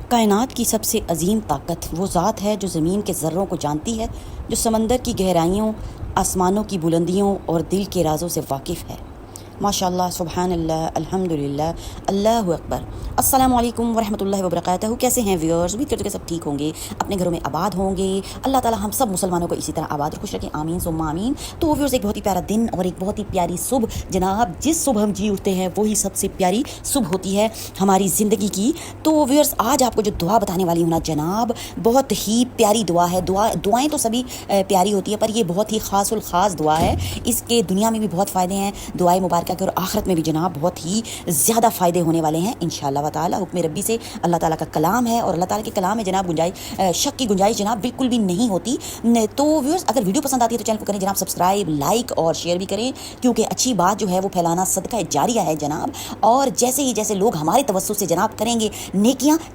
کائنات کی سب سے عظیم طاقت وہ ذات ہے جو زمین کے ذروں کو جانتی ہے، جو سمندر کی گہرائیوں، آسمانوں کی بلندیوں اور دل کے رازوں سے واقف ہے۔ ماشاء اللہ، سبحان اللہ، الحمدللہ، اللہ اکبر۔ السلام علیکم ورحمۃ اللہ وبرکاتہ۔ کیسے ہیں ویورز؟ امید کرتے کہ سب ٹھیک ہوں گے، اپنے گھروں میں آباد ہوں گے۔ اللہ تعالیٰ ہم سب مسلمانوں کو اسی طرح آباد اور خوش رکھیں، آمین ثم آمین۔ تو ویورز، ایک بہت ہی پیارا دن اور ایک بہت ہی پیاری صبح، جناب جس صبح ہم جی اٹھتے ہیں وہی سب سے پیاری صبح ہوتی ہے ہماری زندگی کی۔ تو ویورز، آج آپ کو جو دعا بتانے والی ہوں نا جناب، بہت ہی پیاری دعا ہے۔ دعائیں تو سبھی پیاری ہوتی ہیں، پر یہ بہت ہی خاص الخاص دعا ہے۔ اس کے دنیا میں بھی بہت فائدے ہیں دعائیں مبارکہ کے، اور آخرت میں بھی جناب بہت ہی زیادہ فائدے ہونے والے ہیں انشاءاللہ تعالی۔ حکم ربی سے اللہ تعالیٰ کا کلام ہے، اور اللہ تعالیٰ کے کلام میں جناب شک کی گنجائش جناب بالکل بھی نہیں ہوتی۔ تو ویورز، اگر ویڈیو پسند آتی ہے تو چینل کو کریں جناب سبسکرائب، لائک اور شیئر بھی کریں، کیونکہ اچھی بات جو ہے وہ پھیلانا صدقہ جاریہ ہے جناب۔ اور جیسے لوگ ہمارے توسط سے جناب کریں گے نیکیاں، تو